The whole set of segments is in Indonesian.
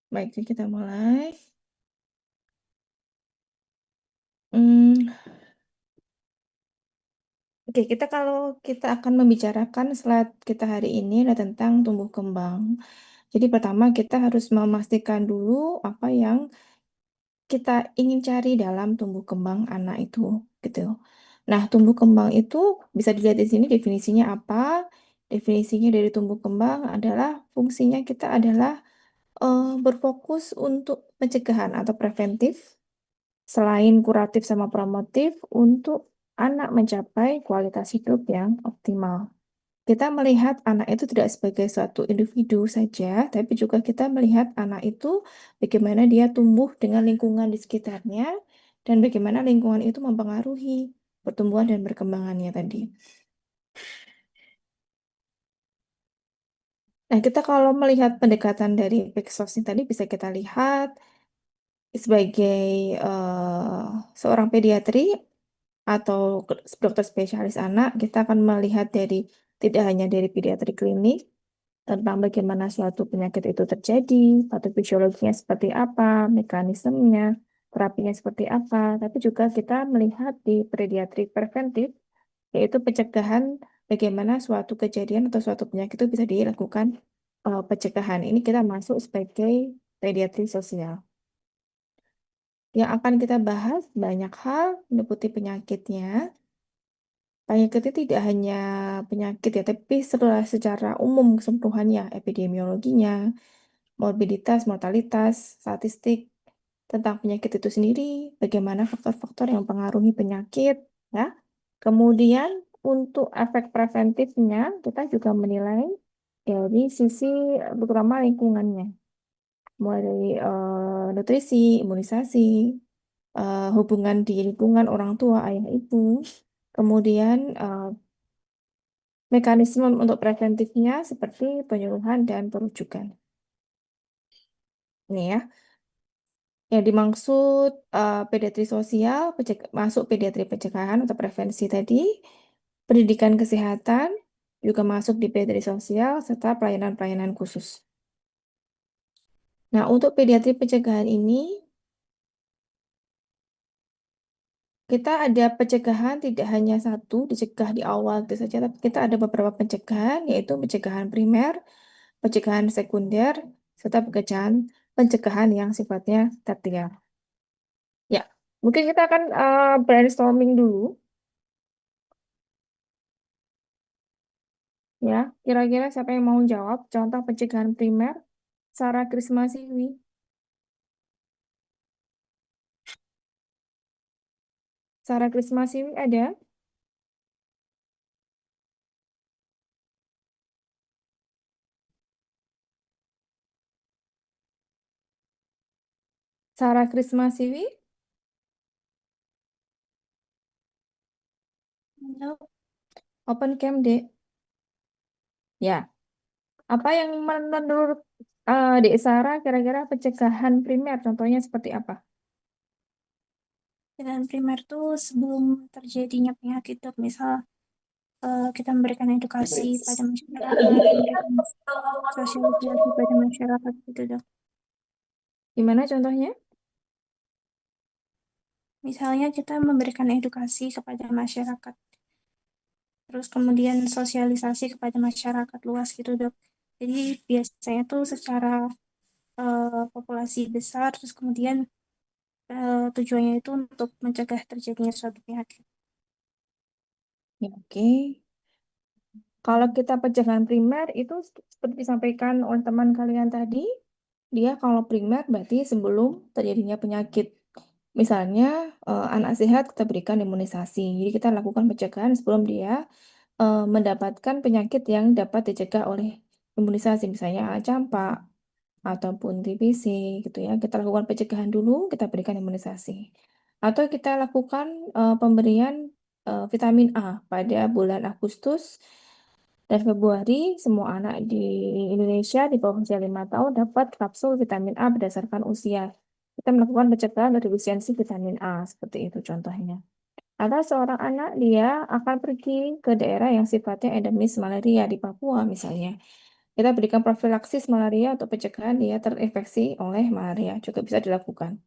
Baik, kita mulai. Hmm, oke, kalau kita akan membicarakan slide kita hari ini adalah tentang tumbuh kembang. Jadi pertama kita harus memastikan dulu apa yang kita ingin cari dalam tumbuh kembang anak itu, gitu. Nah, tumbuh kembang itu bisa dilihat di sini definisinya apa? Definisinya dari tumbuh kembang adalah fungsinya kita adalah berfokus untuk pencegahan atau preventif. Selain kuratif sama promotif, untuk anak mencapai kualitas hidup yang optimal. Kita melihat anak itu tidak sebagai suatu individu saja, tapi juga kita melihat anak itu bagaimana dia tumbuh dengan lingkungan di sekitarnya, dan bagaimana lingkungan itu mempengaruhi pertumbuhan dan perkembangannya tadi. Nah, kita kalau melihat pendekatan dari Paxos ini tadi bisa kita lihat sebagai seorang pediatri atau dokter spesialis anak, kita akan melihat dari tidak hanya dari pediatri klinik tentang bagaimana suatu penyakit itu terjadi, patofisiologinya seperti apa, mekanismenya, terapinya seperti apa, tapi juga kita melihat di pediatri preventif, yaitu pencegahan bagaimana suatu kejadian atau suatu penyakit itu bisa dilakukan pencegahan. Ini kita masuk sebagai pediatri sosial. Yang akan kita bahas banyak hal meliputi penyakitnya. Penyakit itu tidak hanya penyakit ya, tapi secara umum keseluruhannya, epidemiologinya, morbiditas, mortalitas, statistik tentang penyakit itu sendiri, bagaimana faktor-faktor yang mempengaruhi penyakit, ya. Kemudian untuk efek preventifnya, kita juga menilai dari sisi terutama lingkungannya, mulai dari nutrisi, imunisasi, hubungan di lingkungan orang tua, ayah ibu, kemudian mekanisme untuk preventifnya seperti penyuluhan dan perujukan. Ini ya, yang dimaksud pediatri sosial, masuk pediatri pencegahan atau prevensi tadi, pendidikan kesehatan, juga masuk di pediatri sosial, serta pelayanan-pelayanan khusus. Nah, untuk pediatri pencegahan ini, kita ada pencegahan tidak hanya satu, dicegah di awal itu saja, tapi kita ada beberapa pencegahan, yaitu pencegahan primer, pencegahan sekunder, serta pencegahan yang sifatnya tertiar. Ya, mungkin kita akan brainstorming dulu, ya. Kira-kira siapa yang mau jawab? Contoh pencegahan primer, Sarah Krisma Siwi. Sarah Krisma Siwi ada? Sarah Krisma Siwi? Halo. Open Cam, Dek. Ya, apa yang menurut Dek Sarah kira-kira pencegahan primer? Contohnya seperti apa? Pilihan primer tuh sebelum terjadinya penyakit dok, misal kita memberikan edukasi pada masyarakat, memberikan sosialisasi pada masyarakat gitu dok. Gimana contohnya? Misalnya kita memberikan edukasi kepada masyarakat, terus kemudian sosialisasi kepada masyarakat luas gitu dok. Jadi biasanya tuh secara populasi besar, terus kemudian tujuannya itu untuk mencegah terjadinya suatu penyakit. Ya, oke. Kalau kita pencegahan primer itu seperti disampaikan oleh teman kalian tadi, dia kalau primer berarti sebelum terjadinya penyakit. Misalnya anak sehat kita berikan imunisasi. Jadi kita lakukan pencegahan sebelum dia mendapatkan penyakit yang dapat dicegah oleh imunisasi, misalnya campak ataupun TBC gitu ya. Kita lakukan pencegahan dulu, kita berikan imunisasi. Atau kita lakukan pemberian vitamin A pada bulan Agustus dan Februari, semua anak di Indonesia di bawah usia 5 tahun dapat kapsul vitamin A berdasarkan usia. Kita melakukan pencegahan defisiensi vitamin A, seperti itu contohnya. Atau seorang anak dia akan pergi ke daerah yang sifatnya endemis malaria di Papua misalnya. Kita berikan profilaksis malaria untuk pencegahan dia terinfeksi oleh malaria juga bisa dilakukan.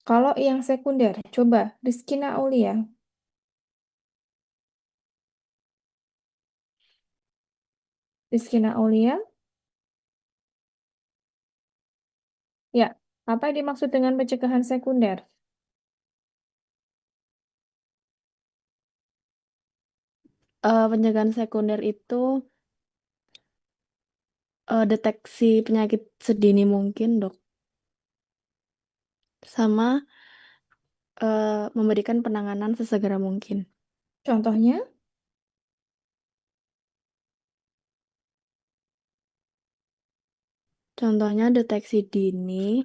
Kalau yang sekunder, coba Rizkina Aulia. Rizkina Aulia, ya. Apa yang dimaksud dengan pencegahan sekunder? Pencegahan sekunder itu deteksi penyakit sedini mungkin, dok. Sama memberikan penanganan sesegera mungkin. Contohnya, Contohnya deteksi dini,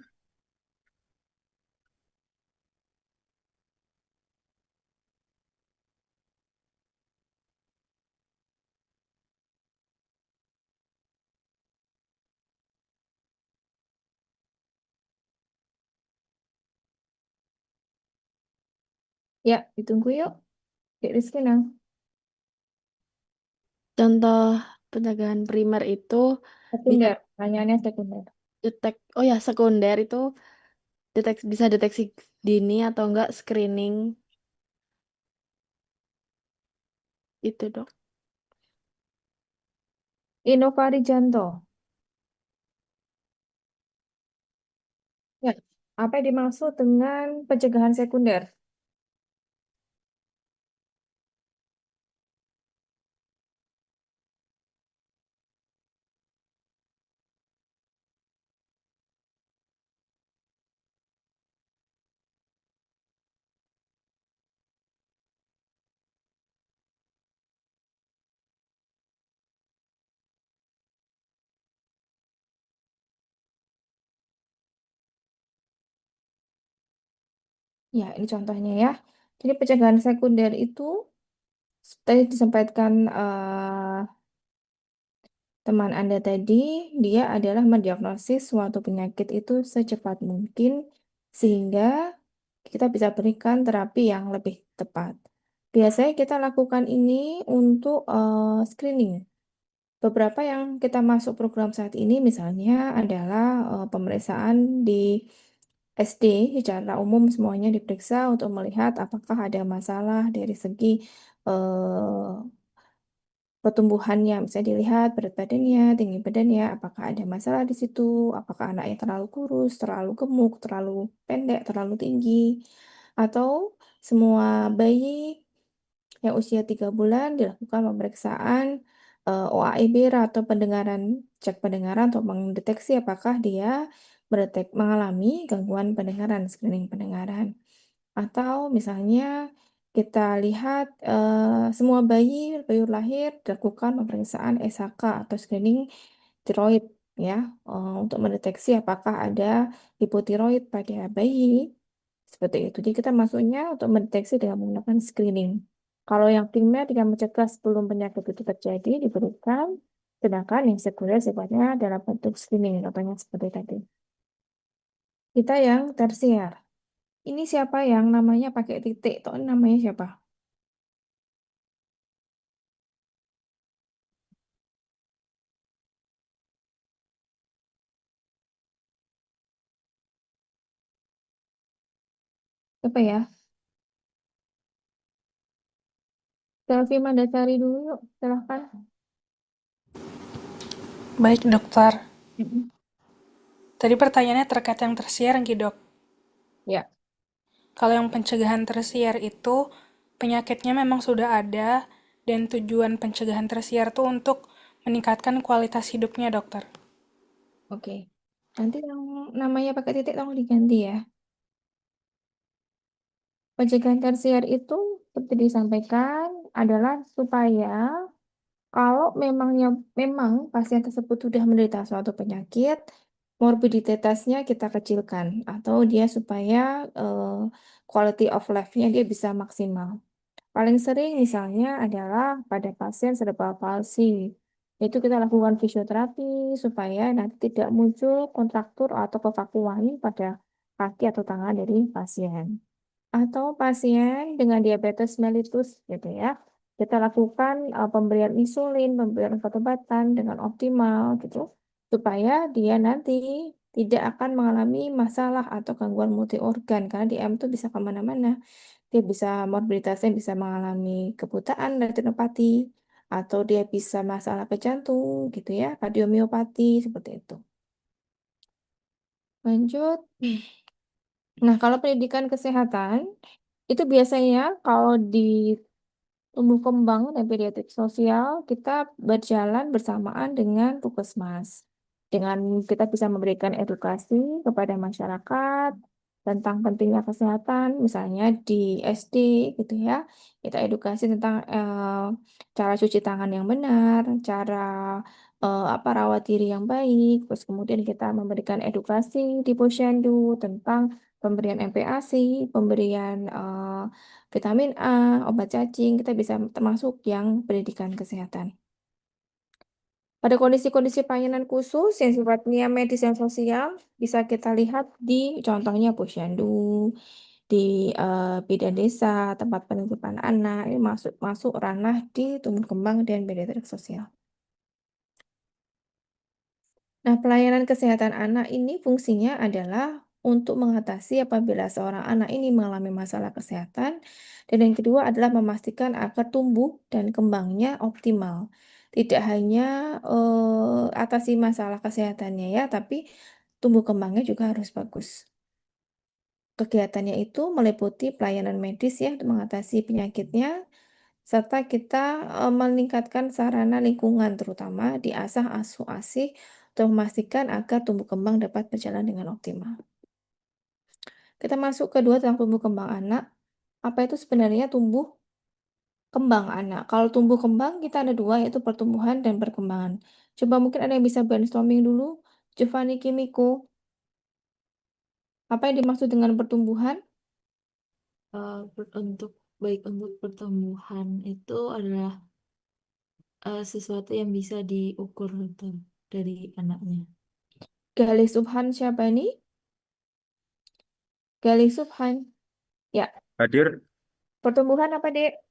ya ditunggu yuk, Dek Rizkina. contoh pencegahan primer itu bisa Sekunder, pertanyaannya sekunder. oh ya sekunder itu bisa deteksi dini atau enggak screening itu, dok. Innova Rijanto. Ya, apa yang dimaksud dengan pencegahan sekunder? Ya, ini contohnya ya. Jadi pencegahan sekunder itu tadi disampaikan teman Anda tadi, dia adalah mendiagnosis suatu penyakit itu secepat mungkin sehingga kita bisa berikan terapi yang lebih tepat. Biasanya kita lakukan ini untuk screening. Beberapa yang kita masuk program saat ini misalnya adalah pemeriksaan di SD secara umum semuanya diperiksa untuk melihat apakah ada masalah dari segi eh, pertumbuhannya, bisa dilihat berat badannya, tinggi badannya, apakah ada masalah di situ, apakah anaknya terlalu kurus, terlalu gemuk, terlalu pendek, terlalu tinggi, atau semua bayi yang usia 3 bulan dilakukan pemeriksaan OAEB atau pendengaran, cek pendengaran untuk mendeteksi apakah dia mengalami gangguan pendengaran, screening pendengaran. Atau misalnya kita lihat semua bayi baru lahir dilakukan pemeriksaan SHK atau screening tiroid ya untuk mendeteksi apakah ada hipotiroid pada bayi seperti itu. Jadi kita masuknya untuk mendeteksi dengan menggunakan screening. Kalau yang primer dengan mencegah sebelum penyakit itu terjadi diberikan, sedangkan yang sekunder sifatnya dalam bentuk screening, contohnya seperti tadi. Kita yang tersier. Ini siapa yang namanya pakai titik? Toh ini namanya siapa? Siapa ya? Selfie Mandasari dulu yuk, silahkan. Baik, dokter. Mm-mm. Tadi pertanyaannya terkait yang tersier, Ki, dok. Ya, Kalau yang pencegahan tersier itu, penyakitnya memang sudah ada, dan tujuan pencegahan tersier itu untuk meningkatkan kualitas hidupnya, dokter. oke. Nanti yang namanya pakai titik tolong diganti ya. Pencegahan tersier itu seperti disampaikan adalah supaya kalau memang pasien tersebut sudah menderita suatu penyakit, morbiditasnya kita kecilkan atau dia supaya quality of life-nya dia bisa maksimal. Paling sering misalnya adalah pada pasien cerebral palsy. Itu kita lakukan fisioterapi supaya nanti tidak muncul kontraktur atau kekakuan pada kaki atau tangan dari pasien. Atau pasien dengan diabetes mellitus gitu ya. kita lakukan pemberian insulin, pemberian obat-obatan dengan optimal gitu, supaya dia nanti tidak akan mengalami masalah atau gangguan multi organ karena DM itu bisa kemana-mana. Dia bisa morbiditasnya bisa mengalami kebutaan retinopati atau dia bisa masalah ke jantung gitu ya, kardiomiopati seperti itu. Lanjut. Nah, kalau pendidikan kesehatan itu biasanya kalau di tumbuh kembang dan pediatrik sosial kita berjalan bersamaan dengan Puskesmas. Dengan kita bisa memberikan edukasi kepada masyarakat tentang pentingnya kesehatan, misalnya di SD gitu ya. Kita edukasi tentang cara cuci tangan yang benar, cara apa rawat diri yang baik. Terus kemudian kita memberikan edukasi di posyandu tentang pemberian MPASI, pemberian vitamin A, obat cacing, kita bisa termasuk yang pendidikan kesehatan. Pada kondisi-kondisi pelayanan khusus yang sifatnya medis dan sosial, bisa kita lihat di contohnya posyandu, di bidan desa, tempat penitipan anak, ini masuk ranah di tumbuh kembang dan pediatrik sosial. Nah, pelayanan kesehatan anak ini fungsinya adalah untuk mengatasi apabila seorang anak ini mengalami masalah kesehatan, dan yang kedua adalah memastikan agar tumbuh dan kembangnya optimal. Tidak hanya atasi masalah kesehatannya ya, tapi tumbuh kembangnya juga harus bagus. Kegiatannya itu meliputi pelayanan medis ya untuk mengatasi penyakitnya, serta kita meningkatkan sarana lingkungan terutama diasah asuh asih untuk memastikan agar tumbuh kembang dapat berjalan dengan optimal. Kita masuk kedua tentang tumbuh kembang anak. Apa itu sebenarnya tumbuh kembang anak? Kalau tumbuh kembang kita ada dua yaitu pertumbuhan dan perkembangan. Coba mungkin ada yang bisa brainstorming dulu. Giovanni Kimiko, apa yang dimaksud dengan pertumbuhan? Untuk baik untuk pertumbuhan itu adalah sesuatu yang bisa diukur gitu dari anaknya. Galih Subhan Syabani? Galih Subhan. Ya, Hadir. pertumbuhan apa, Dek?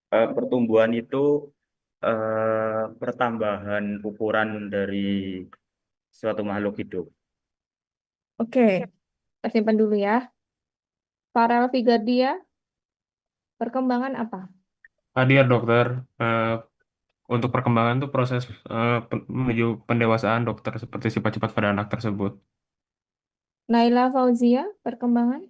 Pertumbuhan itu pertambahan ukuran dari suatu makhluk hidup. Oke, kita simpan dulu ya. Farel Figardia, perkembangan apa? Hadir dokter. Eh, untuk perkembangan itu proses menuju pendewasaan dokter seperti sifat-sifat pada anak tersebut. Naila Fauzia, perkembangan?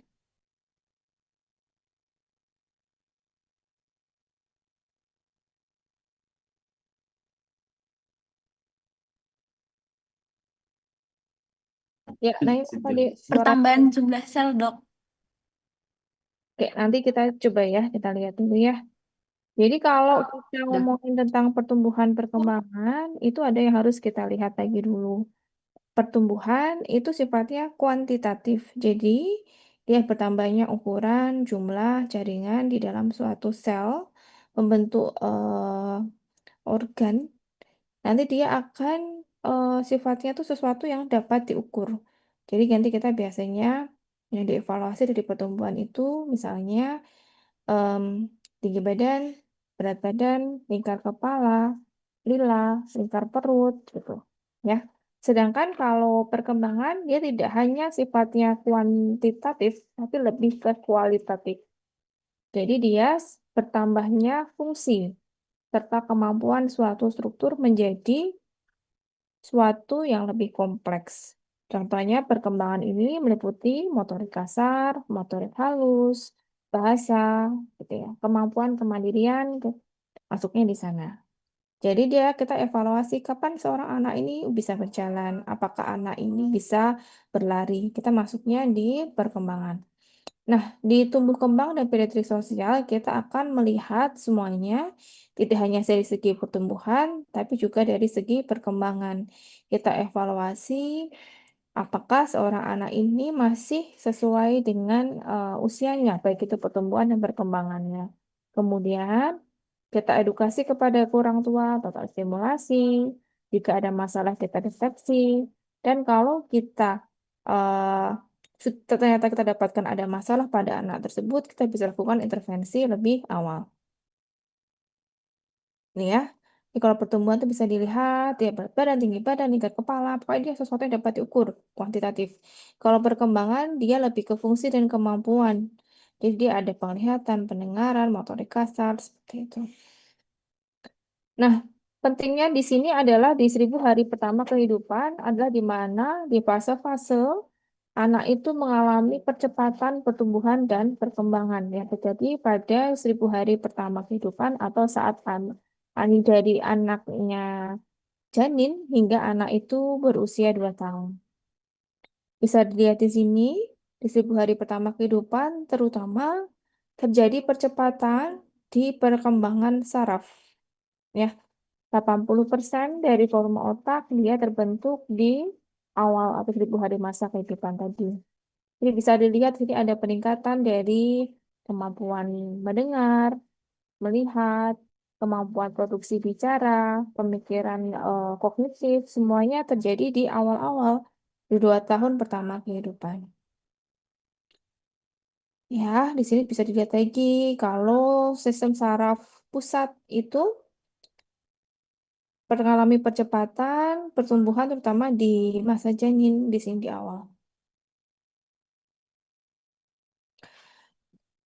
Ya, Naila apa, Dek? Suara. Pertambahan jumlah sel, Dok. Oke, nanti kita coba ya, kita lihat dulu ya. Jadi kalau kita ngomongin tentang pertumbuhan perkembangan, itu ada yang harus kita lihat lagi dulu. Pertumbuhan itu sifatnya kuantitatif. Jadi, dia bertambahnya ukuran, jumlah, jaringan di dalam suatu sel, membentuk organ. Nanti dia akan sifatnya tuh sesuatu yang dapat diukur. Jadi nanti kita biasanya yang dievaluasi dari pertumbuhan itu misalnya em, tinggi badan, berat badan, lingkar kepala, lila, lingkar perut gitu. Ya. Sedangkan kalau perkembangan dia tidak hanya sifatnya kuantitatif, tapi lebih ke kualitatif. Jadi dia bertambahnya fungsi serta kemampuan suatu struktur menjadi suatu yang lebih kompleks. Contohnya perkembangan ini meliputi motorik kasar, motorik halus, bahasa, gitu ya. Kemampuan kemandirian masuknya di sana. Jadi kita evaluasi kapan seorang anak ini bisa berjalan, apakah anak ini bisa berlari. Kita masuknya di perkembangan. Nah, di tumbuh kembang dan pediatri sosial kita akan melihat semuanya tidak hanya dari segi pertumbuhan, tapi juga dari segi perkembangan. Kita evaluasi apakah seorang anak ini masih sesuai dengan usianya, baik itu pertumbuhan dan perkembangannya. Kemudian kita edukasi kepada orang tua, total stimulasi, jika ada masalah kita deteksi, dan kalau kita eh, ternyata kita dapatkan ada masalah pada anak tersebut, kita bisa lakukan intervensi lebih awal. Nih ya, ini kalau pertumbuhan itu bisa dilihat, ya berat badan, tinggi badan, tingkat kepala, pokoknya dia sesuatu yang dapat diukur kuantitatif. Kalau perkembangan, dia lebih ke fungsi dan kemampuan. Jadi dia ada penglihatan, pendengaran, motorik kasar, seperti itu. Nah, pentingnya di sini adalah di 1000 hari pertama kehidupan adalah di mana di fase-fase anak itu mengalami percepatan pertumbuhan dan perkembangan yang terjadi pada 1000 hari pertama kehidupan atau saat dari anaknya janin hingga anak itu berusia 2 tahun. Bisa dilihat di sini, di 1000 hari pertama kehidupan terutama terjadi percepatan di perkembangan saraf. Ya, 80% dari volume otak dia terbentuk di awal atau 1000 hari masa kehidupan tadi. Jadi bisa dilihat sini ada peningkatan dari kemampuan mendengar, melihat, kemampuan produksi bicara, pemikiran kognitif, semuanya terjadi di awal-awal di 2 tahun pertama kehidupan. Ya, di sini bisa dilihat lagi kalau sistem saraf pusat itu mengalami percepatan pertumbuhan terutama di masa janin di sini di awal.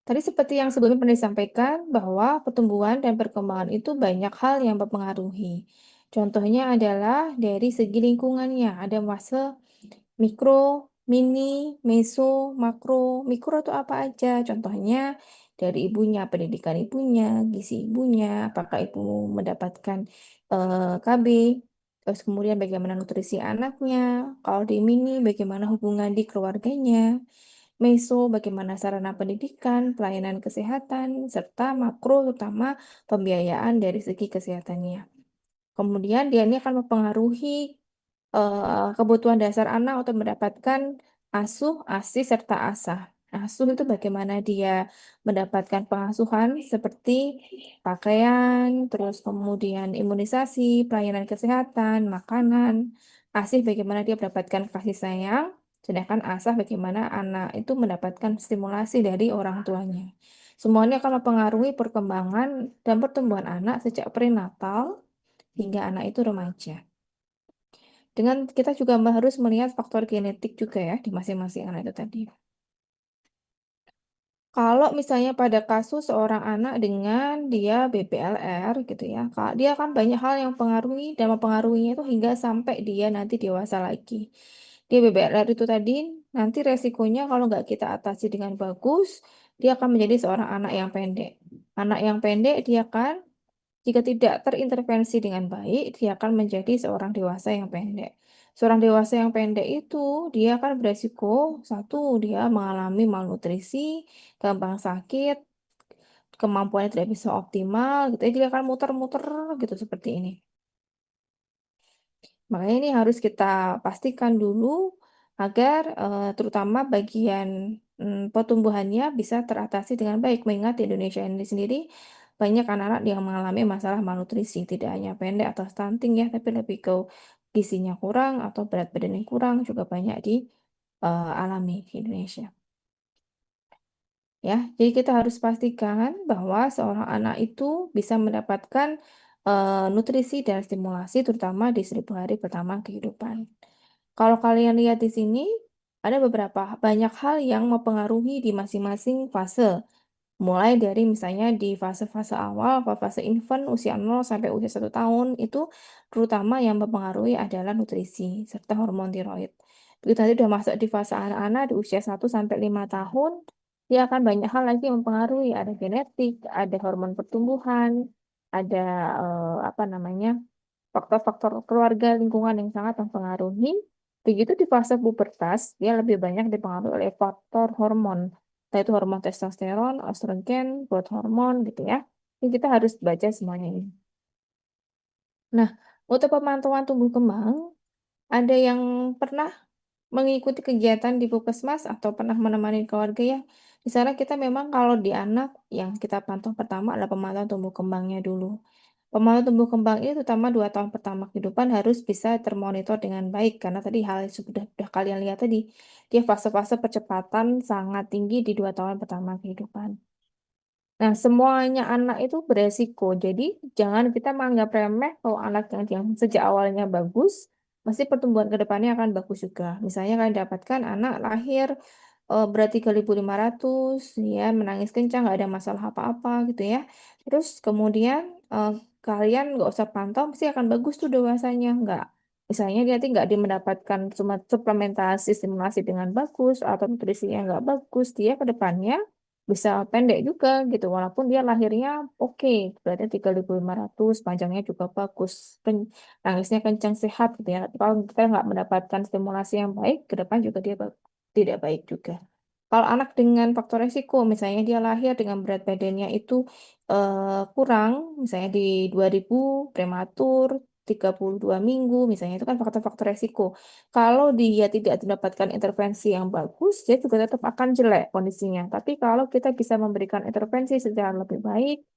Tadi seperti yang sebelumnya pernah disampaikan bahwa pertumbuhan dan perkembangan itu banyak hal yang mempengaruhi. Contohnya adalah dari segi lingkungannya, ada fase mikro, mini, meso, makro. Mikro itu apa aja? Contohnya dari ibunya, pendidikan ibunya, gizi ibunya, apakah ibu mendapatkan KB, terus kemudian bagaimana nutrisi anaknya. Kalau di mini, bagaimana hubungan di keluarganya. Meso, bagaimana sarana pendidikan, pelayanan kesehatan, serta makro, terutama pembiayaan dari segi kesehatannya. Kemudian dia ini akan mempengaruhi kebutuhan dasar anak untuk mendapatkan asuh, ASI, serta ASA. Asuh itu bagaimana dia mendapatkan pengasuhan seperti pakaian, terus kemudian imunisasi, pelayanan kesehatan, makanan. ASI bagaimana dia mendapatkan kasih sayang, sedangkan ASA bagaimana anak itu mendapatkan stimulasi dari orang tuanya. Semuanya akan mempengaruhi perkembangan dan pertumbuhan anak sejak prenatal hingga anak itu remaja. Dengan kita juga harus melihat faktor genetik juga ya di masing-masing anak itu tadi. Kalau misalnya pada kasus seorang anak dengan dia BPLR gitu ya, dia kan banyak hal yang mempengaruhi dan mempengaruhinya itu hingga sampai dia nanti dewasa lagi. Dia BPLR itu tadi nanti resikonya kalau nggak kita atasi dengan bagus, dia akan menjadi seorang anak yang pendek. Anak yang pendek dia kan jika tidak terintervensi dengan baik, dia akan menjadi seorang dewasa yang pendek. Seorang dewasa yang pendek itu, dia akan beresiko, satu, dia mengalami malnutrisi, gampang sakit, kemampuannya tidak bisa optimal, gitu ya, dia akan muter-muter gitu seperti ini. Makanya ini harus kita pastikan dulu agar terutama bagian pertumbuhannya bisa teratasi dengan baik. Mengingat di Indonesia ini sendiri banyak anak-anak yang mengalami masalah malnutrisi, tidak hanya pendek atau stunting ya, tapi lebih ke gizinya kurang atau berat badannya kurang juga banyak alami di Indonesia. Ya, jadi kita harus pastikan bahwa seorang anak itu bisa mendapatkan nutrisi dan stimulasi terutama di 1000 hari pertama kehidupan. Kalau kalian lihat di sini, ada beberapa banyak hal yang mempengaruhi di masing-masing fase. Mulai dari misalnya di fase-fase awal, fase infant usia 0 sampai usia 1 tahun, itu terutama yang mempengaruhi adalah nutrisi serta hormon tiroid. Begitu nanti udah masuk di fase anak-anak di usia 1 sampai 5 tahun, dia akan banyak hal lagi yang mempengaruhi. Ada genetik, ada hormon pertumbuhan, ada apa namanya, faktor-faktor keluarga, lingkungan yang sangat mempengaruhi. Begitu di fase pubertas, dia lebih banyak dipengaruhi oleh faktor hormon, yaitu hormon testosteron, estrogen, growth hormone gitu ya. Jadi kita harus baca semuanya ini. Nah, untuk pemantauan tumbuh kembang, ada yang pernah mengikuti kegiatan di Puskesmas atau pernah menemani keluarga ya. Di sana kita memang kalau di anak yang kita pantau pertama adalah pemantauan tumbuh kembangnya dulu. Pemantauan tumbuh kembang ini terutama 2 tahun pertama kehidupan harus bisa termonitor dengan baik karena tadi hal yang sudah kalian lihat tadi, dia fase-fase percepatan sangat tinggi di 2 tahun pertama kehidupan. Nah, semuanya anak itu beresiko. Jadi, jangan kita menganggap remeh kalau anak yang sejak awalnya bagus, pasti pertumbuhan ke depannya akan bagus juga. Misalnya kalian dapatkan anak lahir berat 3.500, ya, menangis kencang, nggak ada masalah apa-apa gitu ya. Terus kemudian kalian nggak usah pantau, pasti akan bagus tuh dewasanya. Nggak, misalnya dia nanti nggak mendapatkan cuma suplementasi stimulasi dengan bagus atau nutrisinya nggak bagus, dia ke depannya bisa pendek juga gitu walaupun dia lahirnya oke beratnya 3.500 panjangnya juga bagus nangisnya kencang sehat gitu ya. Tapi kalau kita nggak mendapatkan stimulasi yang baik ke depan juga dia tidak baik juga. Kalau anak dengan faktor resiko misalnya dia lahir dengan berat badannya itu kurang misalnya di 2000 prematur 32 minggu misalnya itu kan faktor-faktor resiko. Kalau dia tidak mendapatkan intervensi yang bagus, dia juga tetap akan jelek kondisinya. Tapi kalau kita bisa memberikan intervensi secara lebih baik,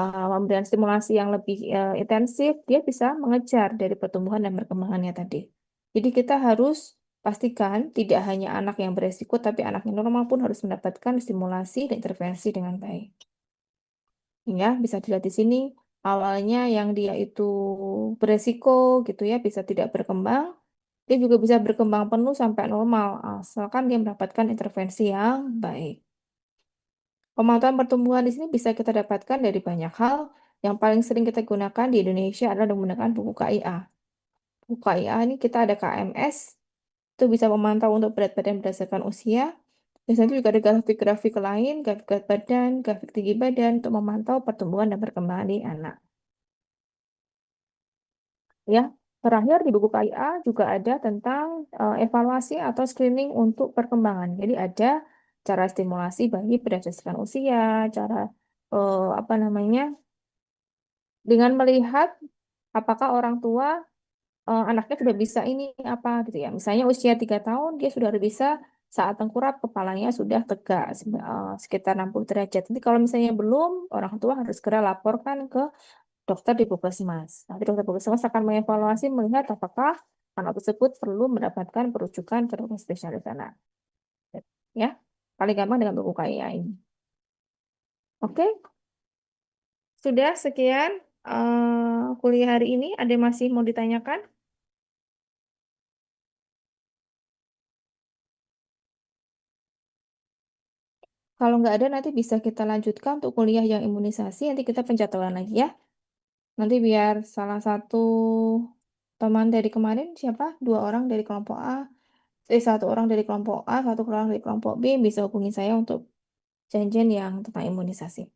memberikan stimulasi yang lebih intensif, dia bisa mengejar dari pertumbuhan dan perkembangannya tadi. Jadi kita harus pastikan tidak hanya anak yang beresiko, tapi anak yang normal pun harus mendapatkan stimulasi dan intervensi dengan baik. Ya, bisa dilihat di sini awalnya yang dia itu beresiko gitu ya, bisa tidak berkembang. Dia juga bisa berkembang penuh sampai normal, asalkan dia mendapatkan intervensi yang baik. Pemantauan pertumbuhan di sini bisa kita dapatkan dari banyak hal. Yang paling sering kita gunakan di Indonesia adalah menggunakan buku KIA. Buku KIA ini kita ada KMS, itu bisa memantau untuk berat badan berdasarkan usia. Biasanya juga ada grafik-grafik lain, grafik berat badan, grafik tinggi badan untuk memantau pertumbuhan dan perkembangan di anak. Ya, terakhir di buku KIA juga ada tentang evaluasi atau screening untuk perkembangan. Jadi ada cara stimulasi bayi berdasarkan usia, cara apa namanya, dengan melihat apakah orang tua anaknya sudah bisa ini apa gitu ya. Misalnya usia 3 tahun dia sudah bisa saat tengkurap kepalanya sudah tegak sekitar 60 derajat. Nanti kalau misalnya belum, orang tua harus segera laporkan ke dokter di Puskesmas. Nanti dokter Puskesmas akan mengevaluasi melihat apakah anak tersebut perlu mendapatkan perujukan ke dokter spesialis anak. Ya, paling gampang dengan buku KIA ini. Oke, sudah sekian kuliah hari ini. Ada yang masih mau ditanyakan? Kalau nggak ada, nanti bisa kita lanjutkan untuk kuliah yang imunisasi. Nanti kita penjadwalan lagi ya. Nanti biar salah satu teman dari kemarin, siapa? 2 orang dari kelompok A, 1 orang dari kelompok A, 1 orang dari kelompok B bisa hubungi saya untuk janjian yang tentang imunisasi.